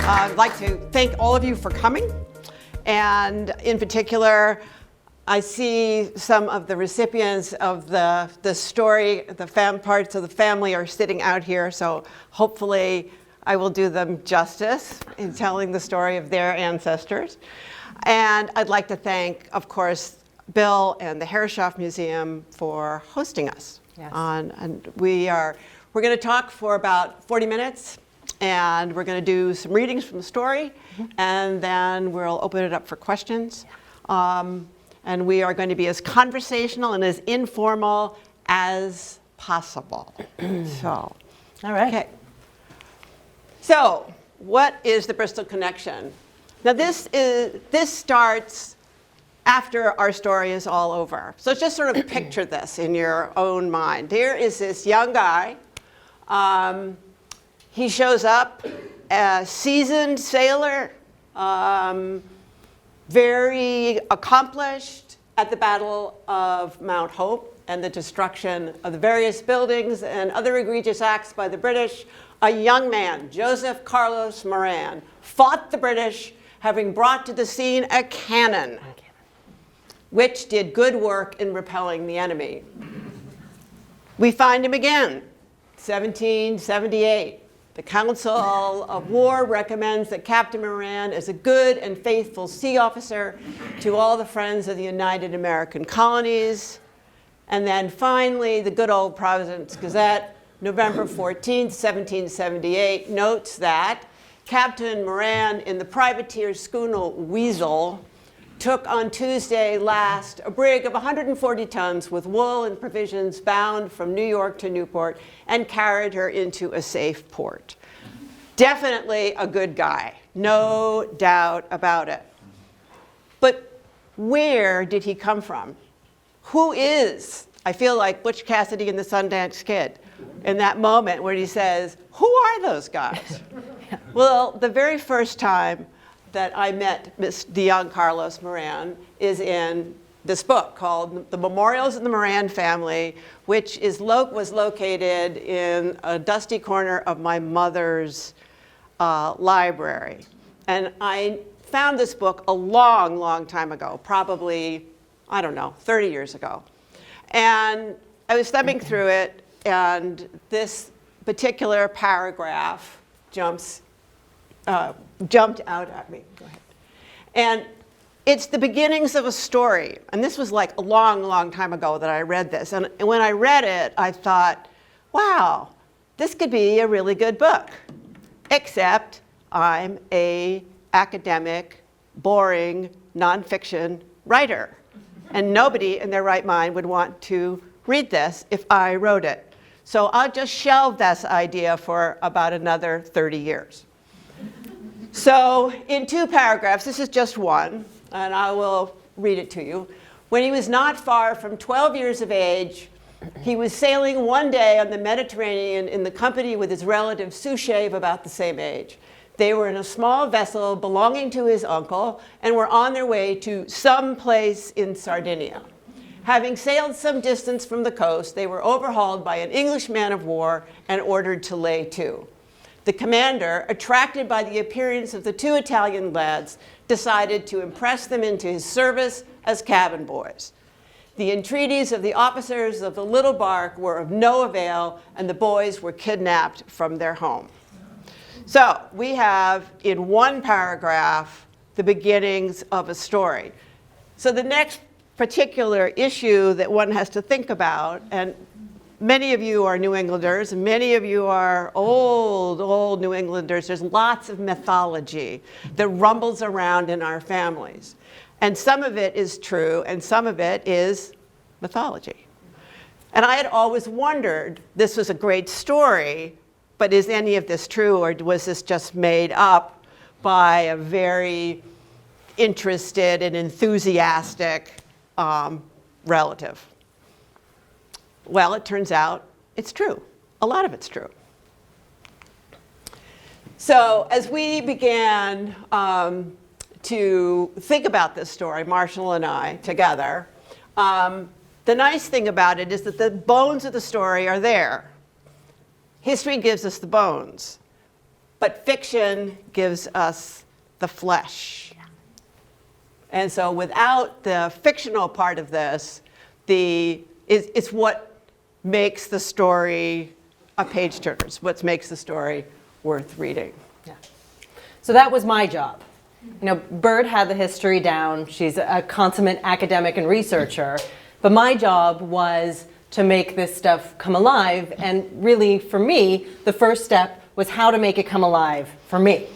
I'd like to thank all of you for coming, and in particular, I see some of the recipients of the story, parts of the family are sitting out here, so hopefully I will do them justice in telling the story of their ancestors. And I'd like to thank, of course, Bill and the Herreshoff Museum for hosting us. Yes. And we're going to talk for about 40 minutes, and we're going to do some readings from the story, and then we'll open it up for questions. And we are going to be as conversational and as informal as possible. So, all right. Okay. So, what is the Bristol Connection? Now, this starts after our story is all over. So just sort of picture this in your own mind. Here is this young guy. He shows up, a seasoned sailor, very accomplished at the Battle of Mount Hope and the destruction of the various buildings and other egregious acts by the British. A young man, Joseph Carlos Mauran, fought the British, having brought to the scene a cannon, which did good work in repelling the enemy. We find him again, 1778. The Council of War recommends that Captain Mauran is a good and faithful sea officer to all the friends of the United American Colonies. And then finally, the good old Providence Gazette, November 14th, 1778, notes that Captain Mauran in the privateer schooner Weasel took on Tuesday last a brig of 140 tons with wool and provisions bound from New York to Newport and carried her into a safe port. Definitely a good guy, no doubt about it. But where did he come from? Who is, I feel like Butch Cassidy in the Sundance Kid in that moment where he says, who are those guys? Well, the very first time that I met the young Carlos Mauran is in this book called The Memorials of the Mauran Family, which was located in a dusty corner of my mother's library. And I found this book a long, long time ago, probably, I don't know, 30 years ago. And I was thumbing through it, and this particular paragraph jumped out at me. Go ahead. And it's the beginnings of a story. And this was like a long, long time ago that I read this. And when I read it, I thought, wow, this could be a really good book. Except I'm an academic, boring, nonfiction writer. And nobody in their right mind would want to read this if I wrote it. So I'll just shelve this idea for about another 30 years. So in 2 paragraphs, this is just one, and I will read it to you. When he was not far from 12 years of age, he was sailing one day on the Mediterranean in the company with his relative Suchet of about the same age. They were in a small vessel belonging to his uncle and were on their way to some place in Sardinia. Having sailed some distance from the coast, they were overhauled by an English man of war and ordered to lay to. The commander, attracted by the appearance of the 2 Italian lads, decided to impress them into his service as cabin boys. The entreaties of the officers of the little bark were of no avail, and the boys were kidnapped from their home. So we have, in 1 paragraph, the beginnings of a story. So the next particular issue that one has to think about, and many of you are New Englanders, and many of you are old New Englanders. There's lots of mythology that rumbles around in our families. And some of it is true, and some of it is mythology. And I had always wondered, this was a great story, but is any of this true, or was this just made up by a very interested and enthusiastic relative? Well, it turns out it's true. A lot of it's true. So as we began to think about this story, Marshall and I, together. The nice thing about it is that the bones of the story are there. History gives us the bones, but fiction gives us the flesh. And so without the fictional part of this, it's what makes the story a page turner. It's what makes the story worth reading. Yeah. So that was my job. You know, Bird had the history down. She's a consummate academic and researcher. But my job was to make this stuff come alive. And really, for me, the first step was how to make it come alive for me.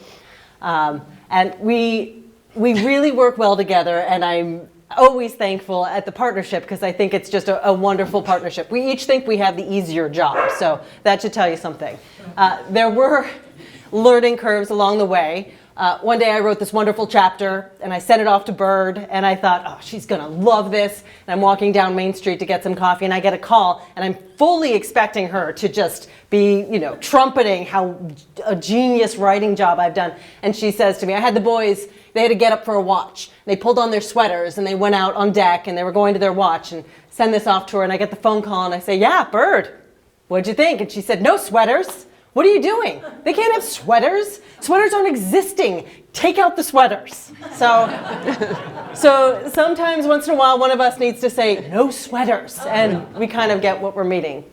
And we really work well together. And I'm always thankful at the partnership because I think it's just a wonderful partnership. We each think we have the easier job. So that should tell you something. There were learning curves along the way. One day I wrote this wonderful chapter and I sent it off to Bird and I thought, oh, she's gonna love this. And I'm walking down Main Street to get some coffee and I get a call and I'm fully expecting her to just be, you know, trumpeting how a genius writing job I've done. And she says to me, I had the boys, they had to get up for a watch. They pulled on their sweaters and they went out on deck and they were going to their watch and send this off to her. And I get the phone call and I say, yeah, Bird, what'd you think? And she said, no sweaters. What are you doing? They can't have sweaters. Sweaters aren't existing. Take out the sweaters. So sometimes once in a while, one of us needs to say, no sweaters. And we kind of get what we're meaning.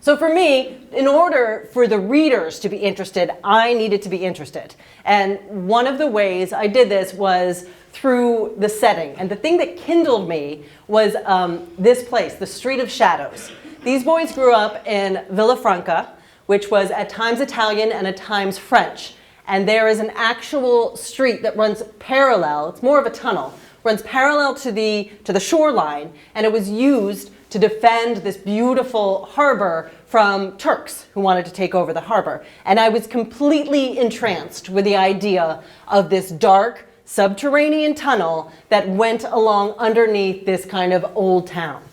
So for me, in order for the readers to be interested, I needed to be interested. And one of the ways I did this was through the setting. And the thing that kindled me was this place, the Street of Shadows. These boys grew up in Villefranche, which was at times Italian and at times French. And there is an actual street that runs parallel, it's more of a tunnel, runs parallel to the shoreline, and it was used to defend this beautiful harbor from Turks who wanted to take over the harbor. And I was completely entranced with the idea of this dark subterranean tunnel that went along underneath this kind of old town.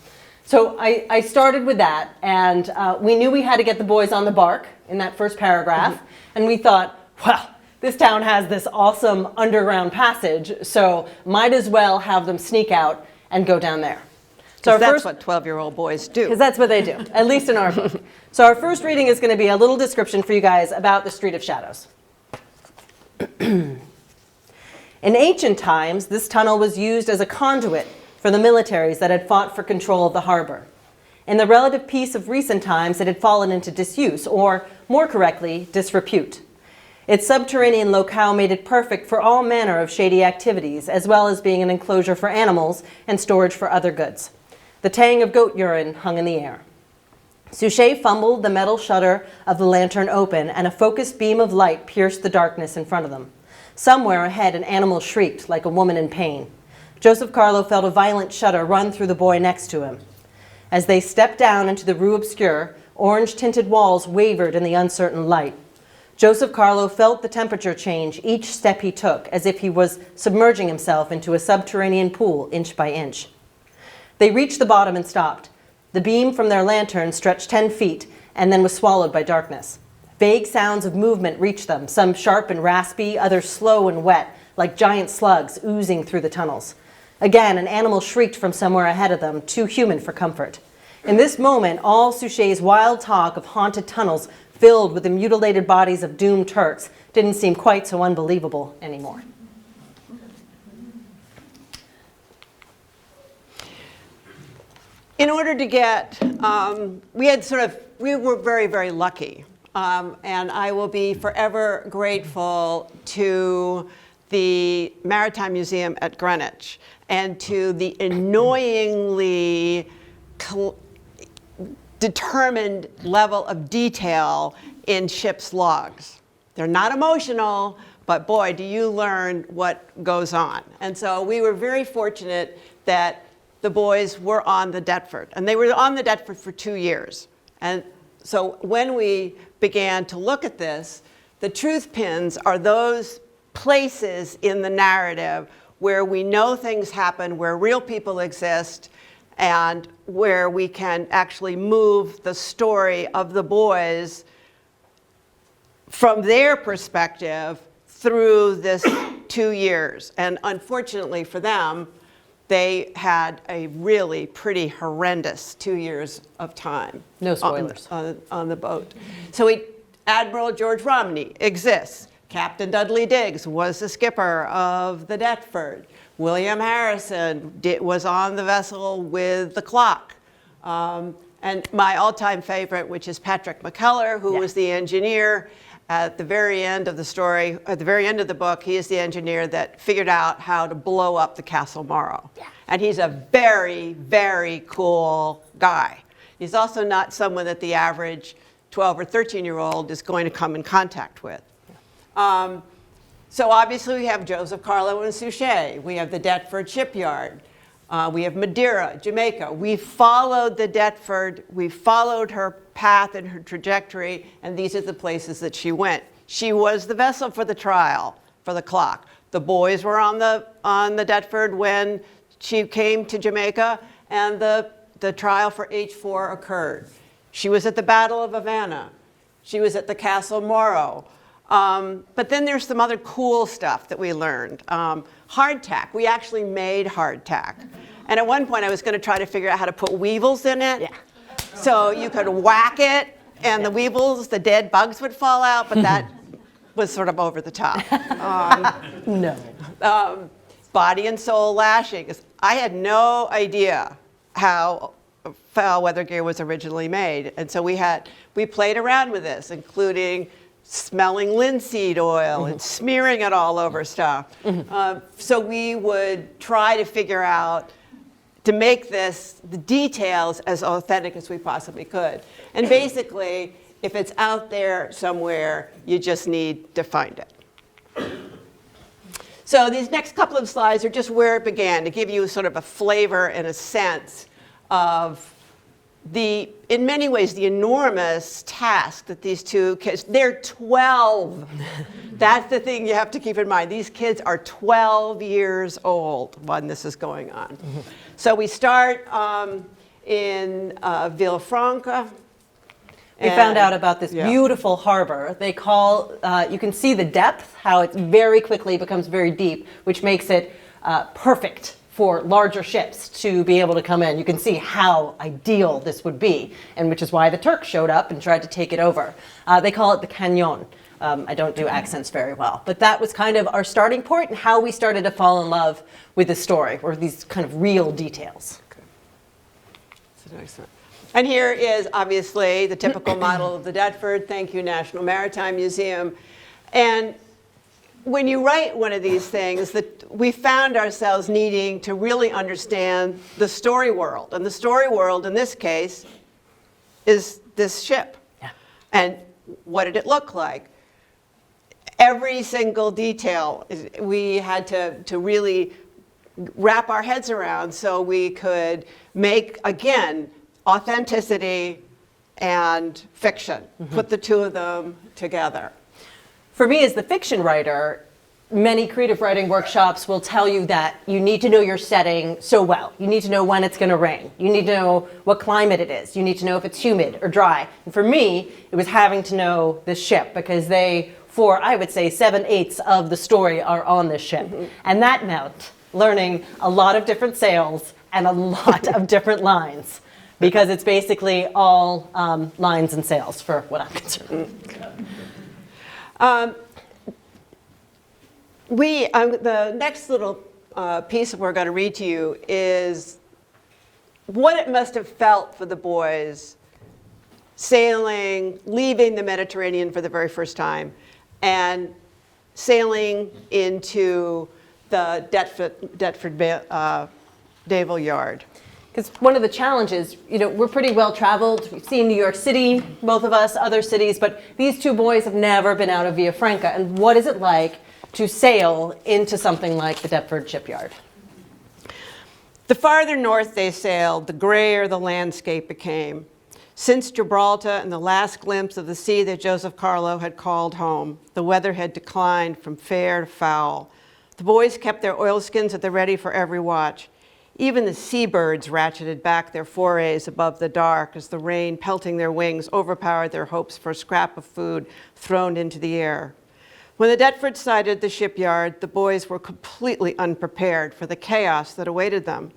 So I started with that, and we knew we had to get the boys on the bark in that first paragraph, and we thought, well, this town has this awesome underground passage, so might as well have them sneak out and go down there. So that's what 12-year-old boys do. Because that's what they do, at least in our book. So our first reading is going to be a little description for you guys about the Street of Shadows. In ancient times, this tunnel was used as a conduit for the militaries that had fought for control of the harbor. In the relative peace of recent times, it had fallen into disuse, or more correctly, disrepute. Its subterranean locale made it perfect for all manner of shady activities, as well as being an enclosure for animals and storage for other goods. The tang of goat urine hung in the air. Suchet fumbled the metal shutter of the lantern open, and a focused beam of light pierced the darkness in front of them. Somewhere ahead, an animal shrieked like a woman in pain. Joseph Carlos felt a violent shudder run through the boy next to him. As they stepped down into the Rue Obscure, orange-tinted walls wavered in the uncertain light. Joseph Carlos felt the temperature change each step he took, as if he was submerging himself into a subterranean pool inch by inch. They reached the bottom and stopped. The beam from their lantern stretched 10 feet and then was swallowed by darkness. Vague sounds of movement reached them, some sharp and raspy, others slow and wet, like giant slugs oozing through the tunnels. Again, an animal shrieked from somewhere ahead of them, too human for comfort. In this moment, all Suchet's wild talk of haunted tunnels filled with the mutilated bodies of doomed Turks didn't seem quite so unbelievable anymore. In order to get, we were very, very lucky. And I will be forever grateful to the Maritime Museum at Greenwich and to the annoyingly determined level of detail in ship's logs. They're not emotional, but boy, do you learn what goes on. And so we were very fortunate that the boys were on the Deptford, and they were on the Deptford for 2 years. And so when we began to look at this, the truth pins are those places in the narrative where we know things happen, where real people exist, and where we can actually move the story of the boys from their perspective through this 2 years. And unfortunately for them, they had a really pretty horrendous 2 years of time. No spoilers. On the boat. So Admiral George Romney exists. Captain Dudley Diggs was the skipper of the Deptford. William Harrison was on the vessel with the clock. And my all-time favorite, which is Patrick McKellar, who was the engineer at the very end of the story, at the very end of the book. He is the engineer that figured out how to blow up the Castle Morro. Yeah. And he's a very, very cool guy. He's also not someone that the average 12 or 13-year-old is going to come in contact with. So obviously we have Joseph Carlo and Suchet. We have the Deptford shipyard. We have Madeira, Jamaica. We followed the Deptford. We followed her path and her trajectory, and these are the places that she went. She was the vessel for the trial, for the clock. The boys were on the Deptford when she came to Jamaica, and the trial for H4 occurred. She was at the Battle of Havana. She was at the Castle Morro. But then there's some other cool stuff that we learned. Hardtack. We actually made hardtack. And at one point I was going to try to figure out how to put weevils in it. Yeah. So you could whack it and the weevils, the dead bugs would fall out, but that was sort of over the top. No. Body and soul lashings. I had no idea how foul weather gear was originally made. And so we played around with this, including smelling linseed oil and smearing it all over stuff. So we would try to figure out to make the details as authentic as we possibly could. And basically, if it's out there somewhere, you just need to find it. So these next couple of slides are just where it began, to give you sort of a flavor and a sense of in many ways, the enormous task that these two kids, they're 12. That's the thing you have to keep in mind. These kids are 12 years old when this is going on. So we start in Villefranche. We found out about this beautiful harbor. They call, you can see the depth, how it very quickly becomes very deep, which makes it perfect for larger ships to be able to come in. You can see how ideal this would be, and which is why the Turks showed up and tried to take it over. They call it the Canyon. I don't do accents very well, but that was kind of our starting point and how we started to fall in love with the story, or these kind of real details. Okay. And here is obviously the typical model of the Deptford. Thank you, National Maritime Museum. And when you write one of these things, that we found ourselves needing to really understand the story world. And the story world in this case is this ship. Yeah. And what did it look like? Every single detail we had to really wrap our heads around so we could make, again, authenticity and fiction, put the two of them together. For me as the fiction writer, many creative writing workshops will tell you that you need to know your setting so well. You need to know when it's going to rain. You need to know what climate it is. You need to know if it's humid or dry. And for me, it was having to know the ship, because for I would say 7/8 of the story are on this ship. And that meant learning a lot of different sails and a lot of different lines, because it's basically all lines and sails for what I'm concerned. The next little piece we're going to read to you is what it must have felt for the boys sailing, leaving the Mediterranean for the very first time, and sailing into the Deptford naval yard. Because one of the challenges, we're pretty well traveled. We've seen New York City, both of us, other cities, but these two boys have never been out of Villefranche. And what is it like to sail into something like the Deptford shipyard? The farther north they sailed, the grayer the landscape became. Since Gibraltar and the last glimpse of the sea that Joseph Carlo had called home, the weather had declined from fair to foul. The boys kept their oilskins at the ready for every watch. Even the seabirds ratcheted back their forays above the dark as the rain pelting their wings overpowered their hopes for a scrap of food thrown into the air. When the Deptford sighted the shipyard, the boys were completely unprepared for the chaos that awaited them.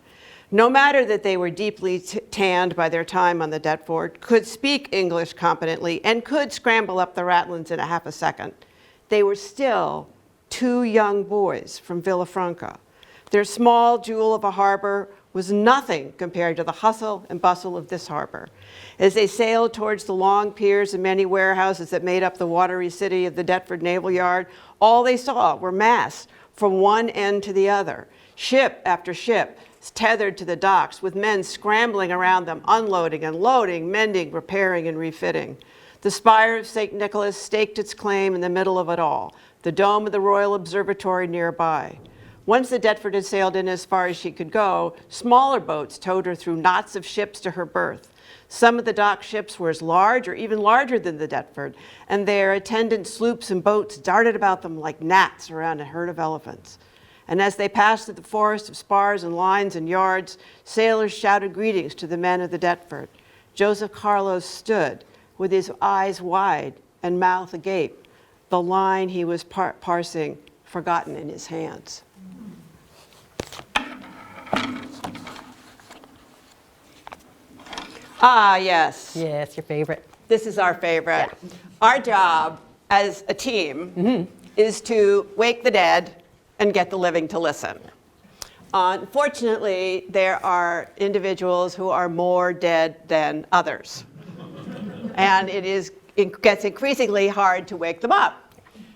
No matter that they were deeply tanned by their time on the Deptford, could speak English competently, and could scramble up the ratlins in a half a second, they were still 2 young boys from Villefranche. Their small jewel of a harbor was nothing compared to the hustle and bustle of this harbor. As they sailed towards the long piers and many warehouses that made up the watery city of the Deptford Naval Yard, all they saw were masts from one end to the other, ship after ship tethered to the docks, with men scrambling around them, unloading and loading, mending, repairing, and refitting. The spire of St. Nicholas staked its claim in the middle of it all, the dome of the Royal Observatory nearby. Once the Deptford had sailed in as far as she could go, smaller boats towed her through knots of ships to her berth. Some of the dock ships were as large or even larger than the Deptford, and their attendant sloops and boats darted about them like gnats around a herd of elephants. And as they passed through the forest of spars and lines and yards, sailors shouted greetings to the men of the Deptford. Joseph Carlos stood with his eyes wide and mouth agape, the line he was parsing forgotten in his hands. Ah, yes. Yes, your favorite. This is our favorite. Yeah. Our job as a team is to wake the dead and get the living to listen. Unfortunately, there are individuals who are more dead than others. And it gets increasingly hard to wake them up.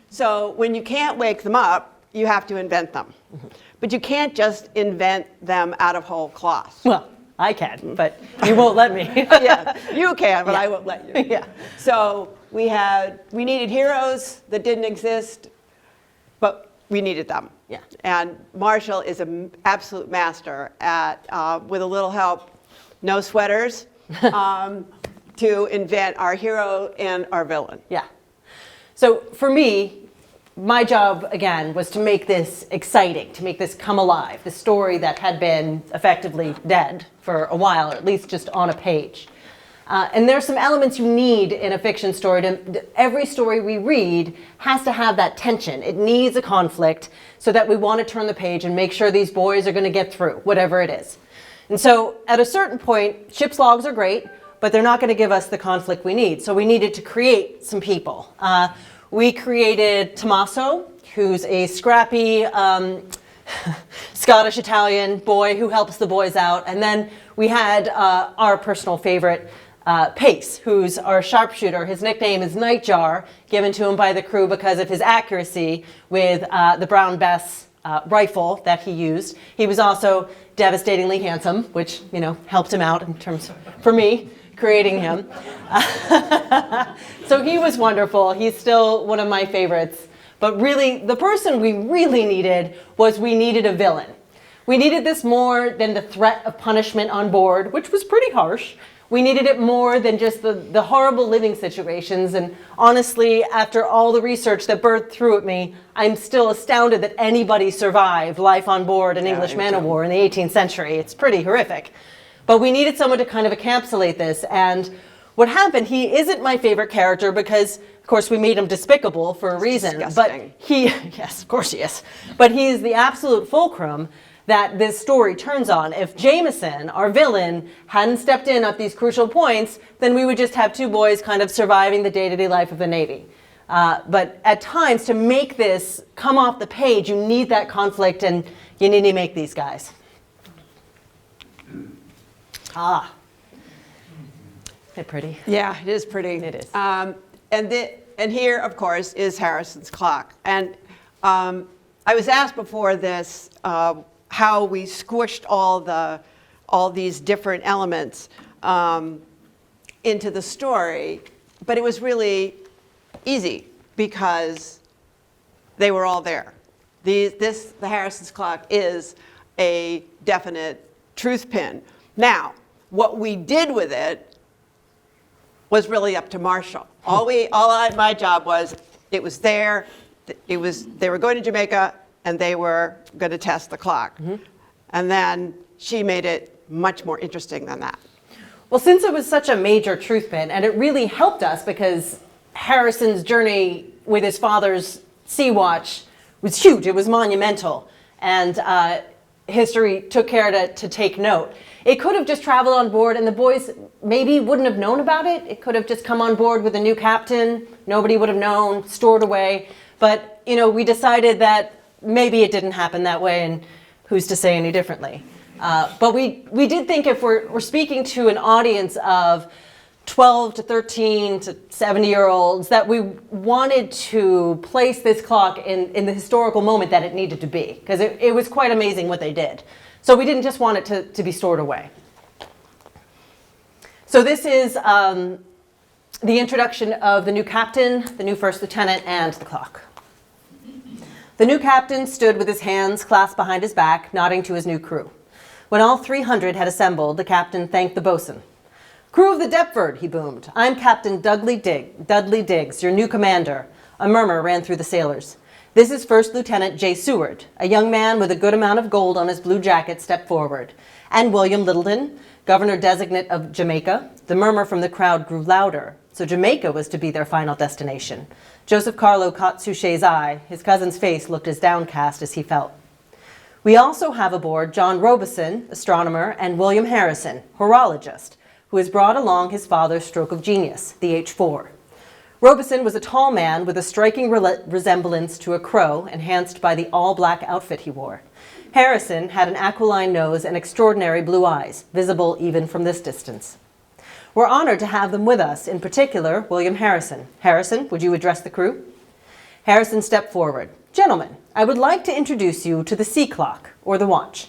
So when you can't wake them up, you have to invent them. But you can't just invent them out of whole cloth. Well, I can, but you won't let me. Yeah, you can, but Yeah. I won't let you. Yeah. So we needed heroes that didn't exist, but we needed them. Yeah. And Marshall is an absolute master at, with a little help, no sweaters, to invent our hero and our villain. Yeah. So for me, my job, again, was to make this exciting, to make this come alive, the story that had been effectively dead for a while, or at least just on a page. And there's some elements you need in a fiction story. Every story we read has to have that tension. It needs a conflict so that we want to turn the page and make sure these boys are going to get through, whatever it is. And so at a certain point, ship's logs are great, but they're not going to give us the conflict we need. So we needed to create some people. We created Tommaso, who's a scrappy Scottish-Italian boy who helps the boys out. And then we had our personal favorite, Pace, who's our sharpshooter. His nickname is Nightjar, given to him by the crew because of his accuracy with the Brown Bess rifle that he used. He was also devastatingly handsome, which, helped him out in terms of, for me, creating him. So he was wonderful. He's still one of my favorites. But really, the person we really needed was we needed a villain. We needed this more than the threat of punishment on board, which was pretty harsh. We needed it more than just the horrible living situations. And honestly, after all the research that birthed through at me, I'm still astounded that anybody survived life on board an English man-of-war in the 18th century. It's pretty horrific. But we needed someone to kind of encapsulate this. And what happened, he isn't my favorite character because, of course, we made him despicable for a reason. Disgusting. But yes, of course he is. But he's the absolute fulcrum that this story turns on. If Jameson, our villain, hadn't stepped in at these crucial points, then we would just have 2 boys kind of surviving the day-to-day life of the Navy. But at times, to make this come off the page, you need that conflict, and you need to make these guys. Ah. Isn't it pretty? Yeah, it is pretty. It is. And here, of course, is Harrison's clock. And I was asked before this how we squished all these different elements into the story, but it was really easy because they were all there. The Harrison's clock is a definite truth pin. Now, what we did with it was really up to Marshall. My job was, it was there, they were going to Jamaica, and they were going to test the clock. Mm-hmm. And then she made it much more interesting than that. Well, since it was such a major truth pin, and it really helped us because Harrison's journey with his father's sea watch was huge. It was monumental. And history took care to take note. It could have just traveled on board and the boys maybe wouldn't have known about it. It could have just come on board with a new captain. Nobody would have known, stored away. But, you know, we decided that maybe it didn't happen that way, and who's to say any differently. But we did think if we're speaking to an audience of 12 to 13 to 70-year-olds, that we wanted to place this clock in the historical moment that it needed to be, because it was quite amazing what they did. So we didn't just want it to be stored away. So this is the introduction of the new captain, the new first lieutenant, and the clock. The new captain stood with his hands clasped behind his back, nodding to his new crew. When all 300 had assembled, the captain thanked the bosun. "Crew of the Deptford," he boomed. "I'm Captain Dudley Diggs, your new commander." A murmur ran through the sailors. "This is First Lieutenant J. Seward." A young man with a good amount of gold on his blue jacket stepped forward. "And William Littleton, Governor-designate of Jamaica." The murmur from the crowd grew louder. So Jamaica was to be their final destination. Joseph Carlos caught Suchet's eye. His cousin's face looked as downcast as he felt. "We also have aboard John Robeson, astronomer, and William Harrison, horologist, who has brought along his father's stroke of genius, the H4. Robeson was a tall man with a striking resemblance to a crow, enhanced by the all-black outfit he wore. Harrison had an aquiline nose and extraordinary blue eyes, visible even from this distance. We're honored to have them with us, in particular, William Harrison. Harrison, would you address the crew? Harrison stepped forward. "Gentlemen, I would like to introduce you to the sea clock, or the watch."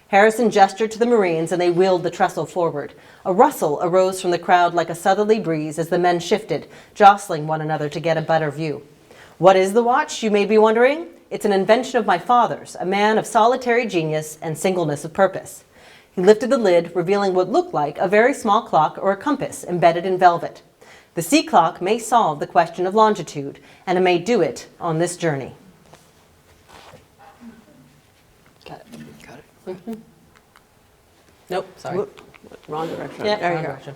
Harrison gestured to the Marines and they wheeled the trestle forward. A rustle arose from the crowd like a southerly breeze as the men shifted, jostling one another to get a better view. "What is the watch, you may be wondering? It's an invention of my father's, a man of solitary genius and singleness of purpose." He lifted the lid, revealing what looked like a very small clock or a compass embedded in velvet. "The sea clock may solve the question of longitude, and it may do it on this journey." Got it. Nope, sorry. Whoop, wrong direction. Yeah, there wrong you go. direction.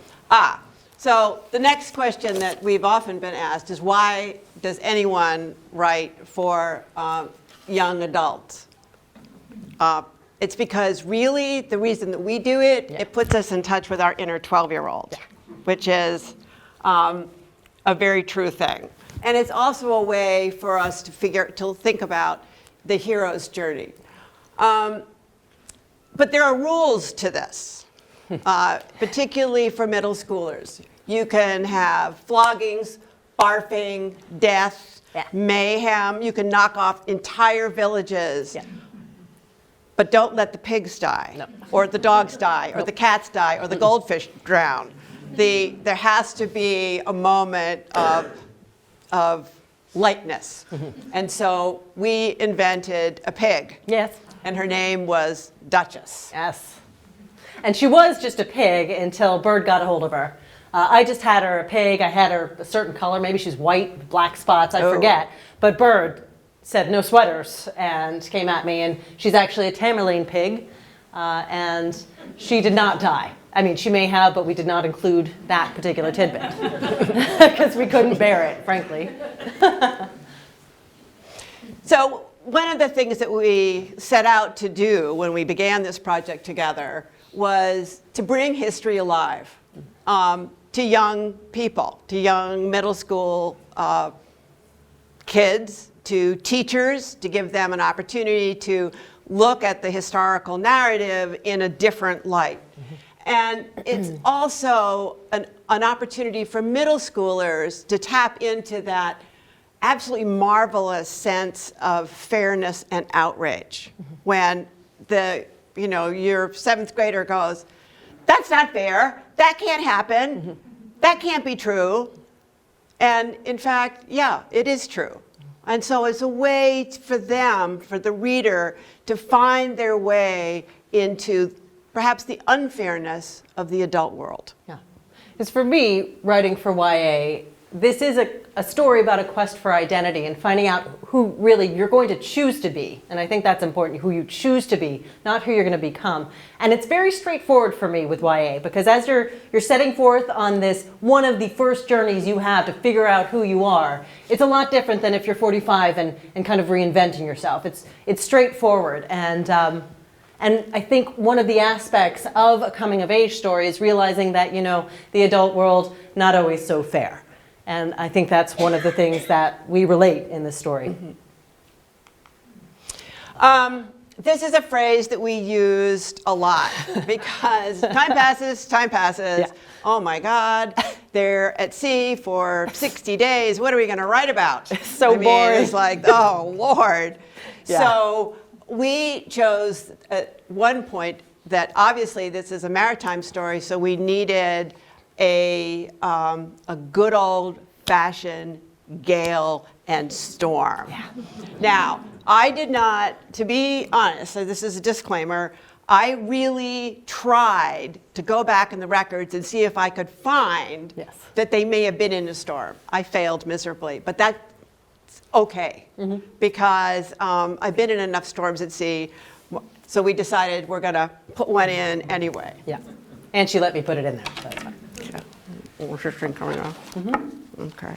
So the next question that we've often been asked is, why does anyone write for young adults? It's because really the reason that we do it, it puts us in touch with our inner 12-year-old, which is a very true thing. And it's also a way for us to think about the hero's journey. But there are rules to this, particularly for middle schoolers. You can have floggings, barfing, death, mayhem. You can knock off entire villages. But don't let the pigs die, or the dogs die, or the cats die, or the goldfish drown. There has to be a moment of lightness. And so we invented a pig. Yes. And her name was Duchess. Yes. And she was just a pig until Bird got a hold of her. I just had her a pig. I had her a certain color. Maybe she's white, black spots. I forget. But Bird said no sweaters and came at me. And she's actually a Tamerlane pig. And she did not die. I mean, she may have, but we did not include that particular tidbit. Because we couldn't bear it, frankly. So one of the things that we set out to do when we began this project together was to bring history alive to young people, to young middle school kids, to teachers, to give them an opportunity to look at the historical narrative in a different light. And it's also an opportunity for middle schoolers to tap into that absolutely marvelous sense of fairness and outrage when your seventh grader goes, "That's not fair, that can't happen, that can't be true." And in fact, yeah, it is true. And so it's a way for them, for the reader, to find their way into perhaps the unfairness of the adult world. Yeah. Because for me, writing for YA, this is a story about a quest for identity and finding out who really you're going to choose to be. And I think that's important, who you choose to be, not who you're going to become. And it's very straightforward for me with YA, because as you're setting forth on this, one of the first journeys you have to figure out who you are, it's a lot different than if you're 45 and kind of reinventing yourself. It's straightforward. And I think one of the aspects of a coming of age story is realizing that, the adult world, not always so fair. And I think that's one of the things that we relate in this story. This is a phrase that we used a lot because time passes. Yeah. Oh my God, they're at sea for 60 days. What are we going to write about? So boring. It's like, oh Lord. Yeah. So we chose at one point that obviously this is a maritime story, so we needed a good old-fashioned gale and storm. Yeah. Now, I did not, to be honest, so this is a disclaimer, I really tried to go back in the records and see if I could find Yes. that they may have been in a storm. I failed miserably, but that's okay, because I've been in enough storms at sea, so we decided we're going to put one in anyway. Yeah. And she let me put it in there. So that's fine. Was your string coming off? Okay.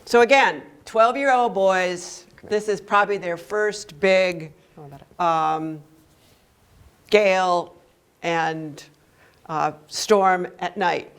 So again, 12-year-old boys, this is probably their first big gale and storm at night.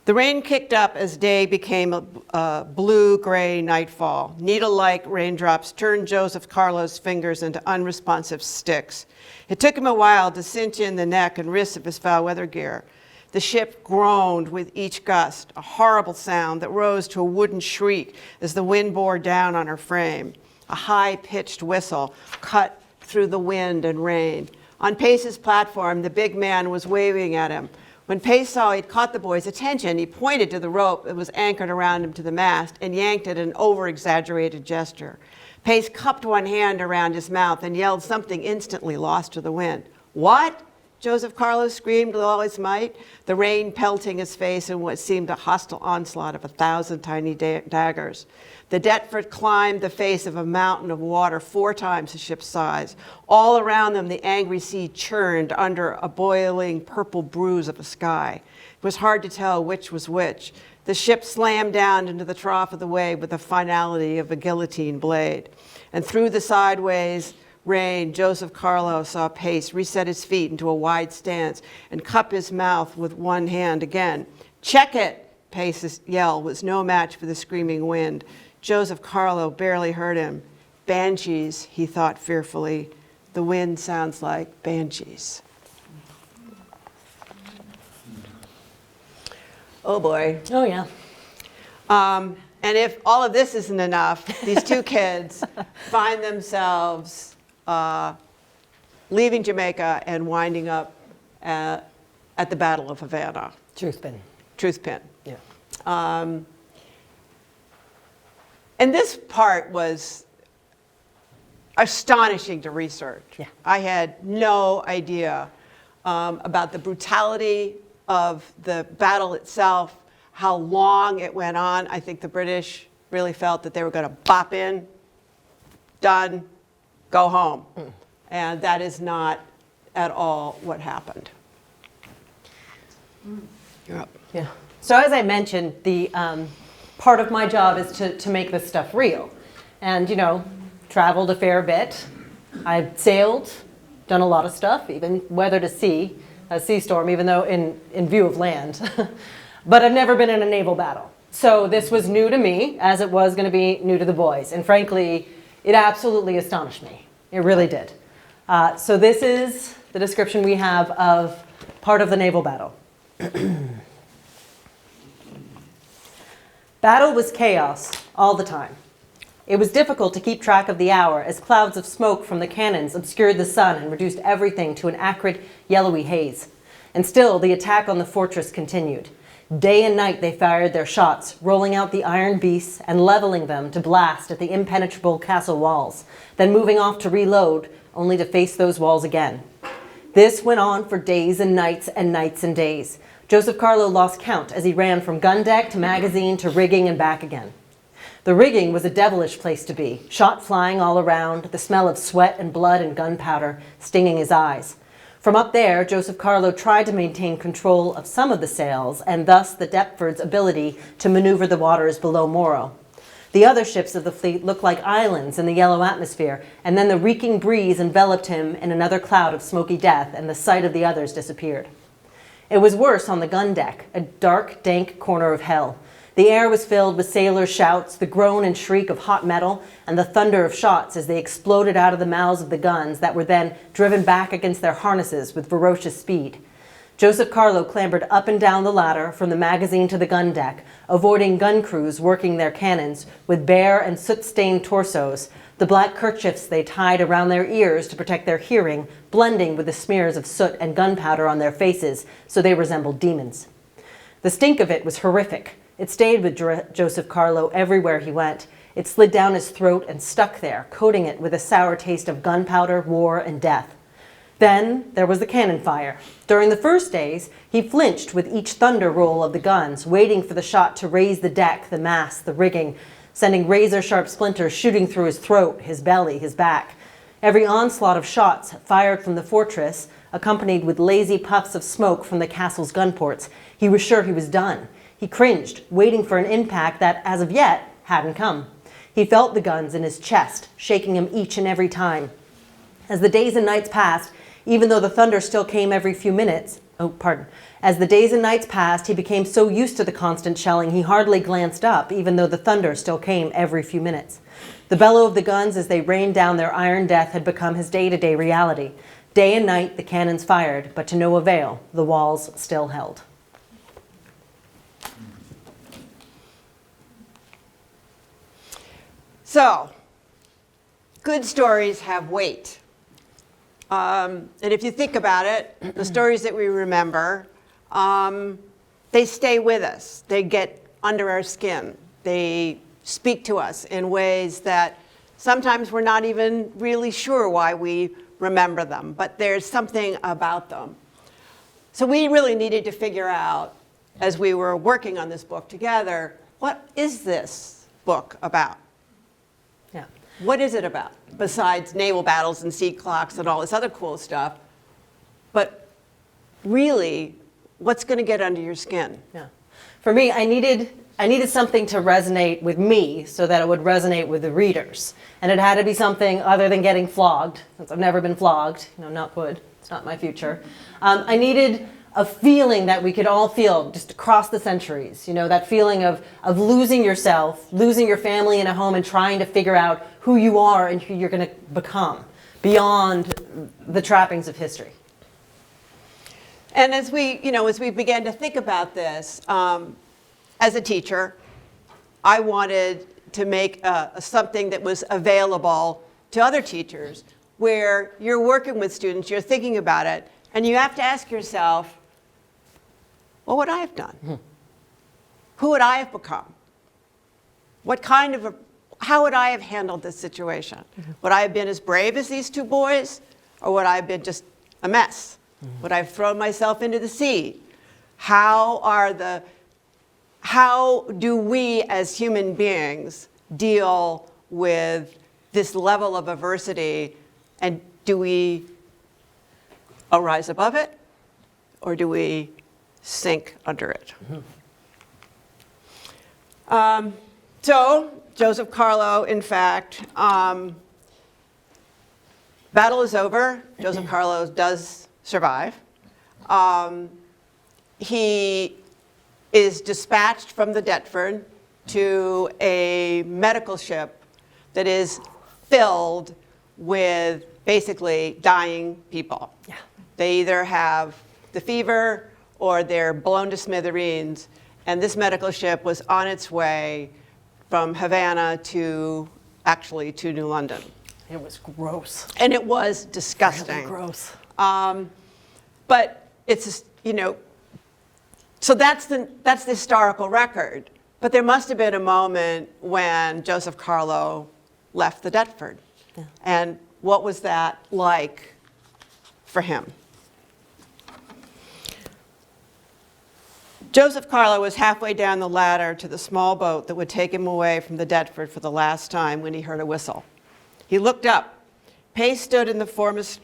The rain kicked up as day became a blue-gray nightfall. Needle-like raindrops turned Joseph Carlos' fingers into unresponsive sticks. It took him a while to cinch in the neck and wrists of his foul-weather gear. The ship groaned with each gust, a horrible sound that rose to a wooden shriek as the wind bore down on her frame. A high-pitched whistle cut through the wind and rain. On Pace's platform, the big man was waving at him. When Pace saw he'd caught the boy's attention, he pointed to the rope that was anchored around him to the mast and yanked at an over-exaggerated gesture. Pace cupped one hand around his mouth and yelled something instantly lost to the wind. "What?" Joseph Carlos screamed with all his might, the rain pelting his face in what seemed a hostile onslaught of 1,000 tiny daggers. The Deptford climbed the face of a mountain of water 4 times the ship's size. All around them, the angry sea churned under a boiling purple bruise of a sky. It was hard to tell which was which. The ship slammed down into the trough of the wave with the finality of a guillotine blade. And through the sideways rain, Joseph Carlos saw Pace reset his feet into a wide stance and cup his mouth with one hand again. "Check it!" Pace's yell was no match for the screaming wind. Joseph Carlo barely heard him. "Banshees," he thought fearfully. "The wind sounds like banshees." Oh boy. Oh, yeah. And if all of this isn't enough, these 2 kids find themselves leaving Jamaica and winding up at the Battle of Havana. Truth pin. Yeah. And this part was astonishing to research. Yeah. I had no idea about the brutality of the battle itself, how long it went on. I think the British really felt that they were going to bop in, done, go home. And that is not at all what happened. Yep. Yeah. So as I mentioned, the part of my job is to make this stuff real. And, traveled a fair bit. I've sailed, done a lot of stuff, even weathered a sea storm, even though in view of land. But I've never been in a naval battle. So this was new to me, as it was going to be new to the boys. And frankly, it absolutely astonished me. It really did. So this is the description we have of part of the naval battle. Battle was chaos all the time. It was difficult to keep track of the hour as clouds of smoke from the cannons obscured the sun and reduced everything to an acrid, yellowy haze. And still, the attack on the fortress continued. Day and night they fired their shots, rolling out the iron beasts and leveling them to blast at the impenetrable castle walls, then moving off to reload, only to face those walls again. This went on for days and nights and nights and days. Joseph Carlo lost count as he ran from gun deck to magazine to rigging and back again. The rigging was a devilish place to be, shot flying all around, the smell of sweat and blood and gunpowder stinging his eyes. From up there, Joseph Carlo tried to maintain control of some of the sails and thus the Deptford's ability to maneuver the waters below Morro. The other ships of the fleet looked like islands in the yellow atmosphere, and then the reeking breeze enveloped him in another cloud of smoky death, and the sight of the others disappeared. It was worse on the gun deck, a dark, dank corner of hell. The air was filled with sailors' shouts, the groan and shriek of hot metal, and the thunder of shots as they exploded out of the mouths of the guns that were then driven back against their harnesses with ferocious speed. Joseph Carlo clambered up and down the ladder from the magazine to the gun deck, avoiding gun crews working their cannons with bare and soot-stained torsos, the black kerchiefs they tied around their ears to protect their hearing, blending with the smears of soot and gunpowder on their faces so they resembled demons. The stink of it was horrific. It stayed with Joseph Carlo everywhere he went. It slid down his throat and stuck there, coating it with a sour taste of gunpowder, war, and death. Then there was the cannon fire. During the first days, he flinched with each thunder roll of the guns, waiting for the shot to raise the deck, the mast, the rigging, sending razor-sharp splinters shooting through his throat, his belly, his back. Every onslaught of shots fired from the fortress, accompanied with lazy puffs of smoke from the castle's gun ports, he was sure he was done. He cringed, waiting for an impact that, as of yet, hadn't come. He felt the guns in his chest, shaking him each and every time. As the days and nights passed, even though the thunder still came every few minutes, As the days and nights passed, he became so used to the constant shelling he hardly glanced up, even though the thunder still came every few minutes. The bellow of the guns as they rained down their iron death had become his day-to-day reality. Day and night the cannons fired, but to no avail, the walls still held. So, good stories have weight. And if you think about it, the stories that we remember, they stay with us. They get under our skin. They speak to us in ways that sometimes we're not even really sure why we remember them, but there's something about them. So we really needed to figure out, as we were working on this book together, what is this book about? Yeah. What is it about, besides naval battles and sea clocks and all this other cool stuff? But really, what's going to get under your skin? Yeah. For me, I needed something to resonate with me so that it would resonate with the readers. And it had to be something other than getting flogged, since I've never been flogged, knock wood, it's not my future. I needed a feeling that we could all feel just across the centuries, that feeling of losing yourself, losing your family in a home and trying to figure out who you are and who you're going to become beyond the trappings of history. And as we began to think about this, as a teacher, I wanted to make something that was available to other teachers, where you're working with students, you're thinking about it, and you have to ask yourself, what would I have done? Who would I have become? How would I have handled this situation? Would I have been as brave as these two boys, or would I have been just a mess? Would I have thrown myself into the sea? How do we as human beings deal with this level of adversity, and do we rise above it, or do we sink under it? So Joseph Carlo, in fact, battle is over. Joseph Carlo does survive. He is dispatched from the Deptford to a medical ship that is filled with basically dying people. Yeah. They either have the fever or they're blown to smithereens. And this medical ship was on its way from Havana to New London. It was gross. And it was disgusting. Really gross. But it's, So that's the historical record. But there must have been a moment when Joseph Carlo left the Deptford. Yeah. And what was that like for him? Joseph Carlo was halfway down the ladder to the small boat that would take him away from the Deptford for the last time when he heard a whistle. He looked up. Pace stood in the foremost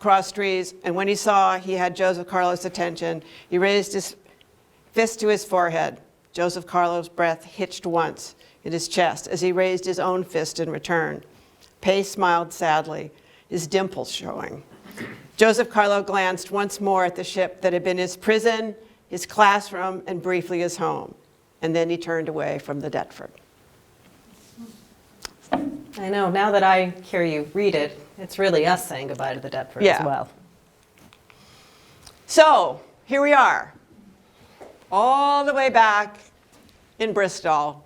cross trees, and when he saw he had Joseph Carlo's attention, he raised his fist to his forehead. Joseph Carlo's breath hitched once in his chest as he raised his own fist in return. Pace smiled sadly, his dimples showing. Joseph Carlo glanced once more at the ship that had been his prison, his classroom, and briefly his home. And then he turned away from the Deptford. I know, now that I hear you read it, it's really us saying goodbye to the Deptford Yeah. as well. So, here we are, all the way back in Bristol.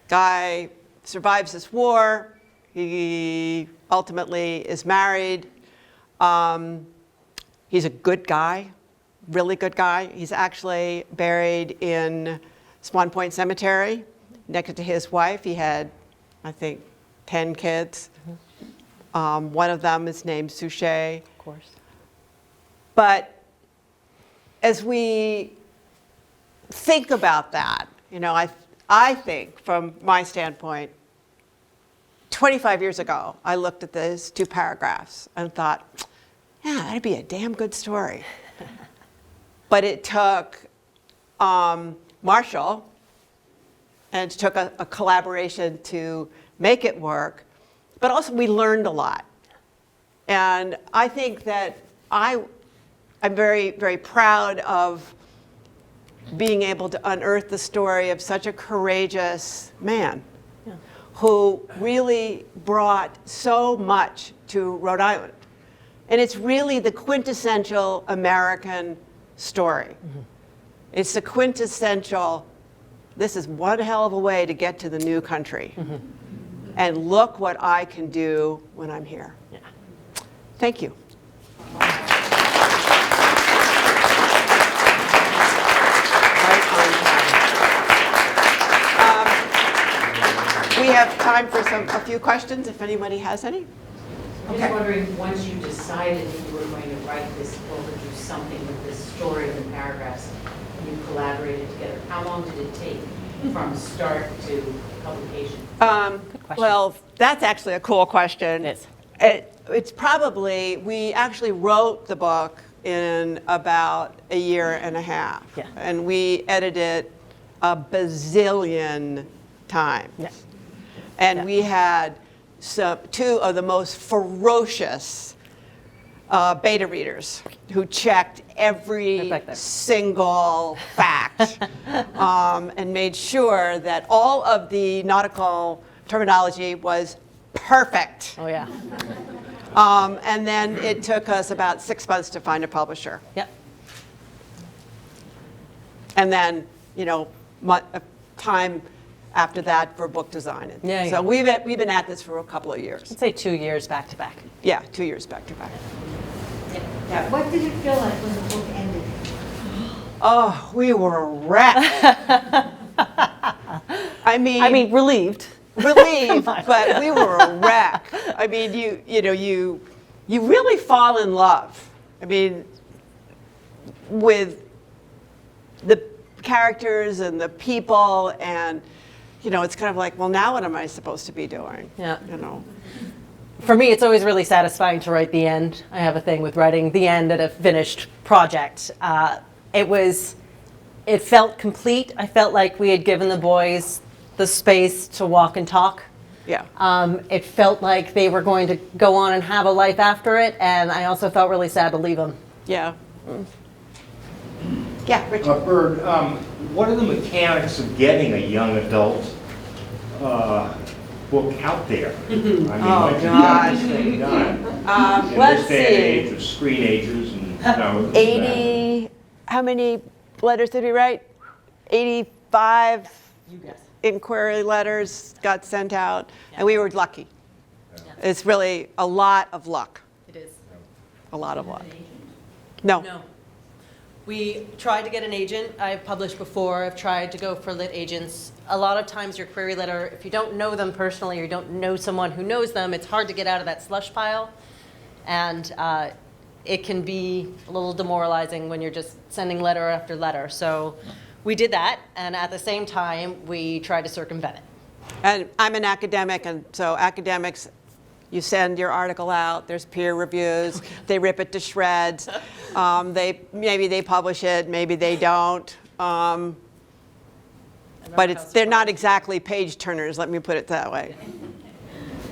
Guy survives this war. He ultimately is married. He's a good guy, really good guy. He's actually buried in Swan Point Cemetery next to his wife. He had, I think, 10 kids. One of them is named Suchet. Of course. But as we think about that, you know, I think from my standpoint, 25 years ago, I looked at those two paragraphs and thought, yeah, that'd be a damn good story. But it took Marshall, and it took a collaboration to make it work, but also we learned a lot. And I think that I'm very, very proud of being able to unearth the story of such a courageous man who really brought so much to Rhode Island. And it's really the quintessential American story. Mm-hmm. It's the quintessential, this is one hell of a way to get to the new country. Mm-hmm. And look what I can do when I'm here. Yeah. Thank you. We have time for a few questions, if anybody has any. I'm just wondering, once you decided that you were going to write this book or do something with this story and the paragraphs, and you collaborated together, how long did it take from start to publication? Good question. Well, that's actually a cool question. It is. It's probably, we actually wrote the book in about a year and a half. Yeah. And we edited it a bazillion times. Yeah. And Yeah. we had two of the most ferocious beta readers who checked every Right back there. single fact and made sure that all of the nautical terminology was perfect. Oh, yeah. And then it took us about 6 months to find a publisher. Yep. And then, you know, time after that for book design. And Yeah, so yeah. we've been at this for a couple of years. I'd say 2 years back to back. Yeah, 2 years back to back. Yeah. What did it feel like when the book ended? Oh, we were wrecked. I mean, relieved. relieved, but we were a wreck. I mean, you really fall in love. I mean, with the characters and the people, and you know, it's kind of like, well, now what am I supposed to be doing? Yeah. You know. For me, it's always really satisfying to write the end. I have a thing with writing the end at a finished project. It felt complete. I felt like we had given the boys the space to walk and talk. Yeah. It felt like they were going to go on and have a life after it, and I also felt really sad to leave them. Yeah. Yeah, Richard. Bird, what are the mechanics of getting a young adult book out there? I mean, Oh, when you God. got this thing done, in Let's this day and see. age of screen ages and, you know, 80, how many letters did we write? 85 You guess. inquiry letters got sent out, and we were lucky. It's really a lot of luck, It is. a lot of luck. No, We tried to get an agent. I've published before. I've tried to go for lit agents. A lot of times your query letter, if you don't know them personally or you don't know someone who knows them, it's hard to get out of that slush pile. And it can be a little demoralizing when you're just sending letter after letter. So we did that, and at the same time, we tried to circumvent it. And I'm an academic, and so academics, you send your article out, there's peer reviews, they rip it to shreds. Maybe they publish it, maybe they don't. But they're not exactly page turners, let me put it that way.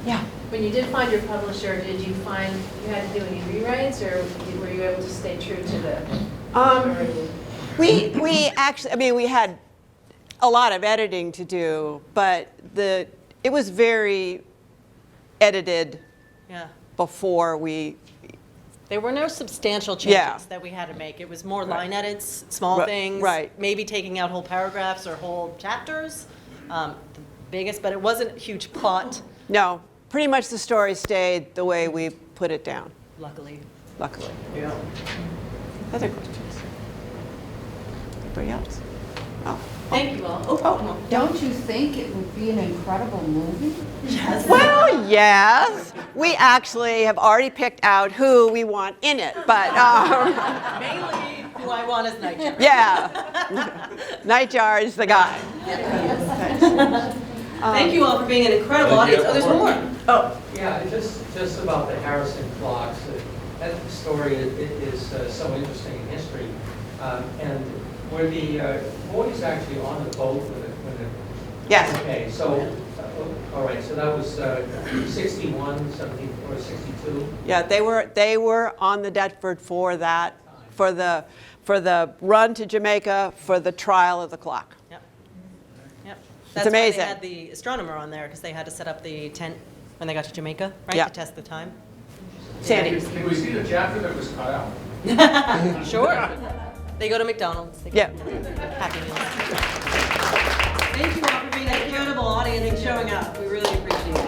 Yeah. When you did find your publisher, did you find you had to do any rewrites, or were you able to stay true to the? We actually, I mean, we had a lot of editing to do, but it was very edited Yeah. before we. There were no substantial changes Yeah. that we had to make. It was more line edits, small Right, things, right. maybe taking out whole paragraphs or whole chapters. The biggest, but it wasn't a huge plot, No, pretty much the story stayed the way we put it down, luckily. luckily. Yeah. Other questions? Anybody else? Oh. Thank you all. Oh, Don't you think it would be an incredible movie? Well, yes. We actually have already picked out who we want in it, but mainly who I want as Nightjar. yeah. Nightjar is the guy. Thank you all for being an incredible audience. Oh, there's one more. Oh, Yeah, just about the Harrison clocks. That story is so interesting in history. And were the boys actually on the boat when the Yes. Okay, so, all right, so that was 61, 17, or 62? Yeah, they were on the Deptford for that, for the run to Jamaica, for the trial of the clock. yep. Yep. That's amazing. why they had the astronomer on there, because they had to set up the tent when they got to Jamaica, right, Yeah. to test the time. Sandy. Can we see the chapter that was cut out? Sure. They go to McDonald's. They Yeah. get Happy Meals. Thank you all for being an incredible audience and showing up. We really appreciate it.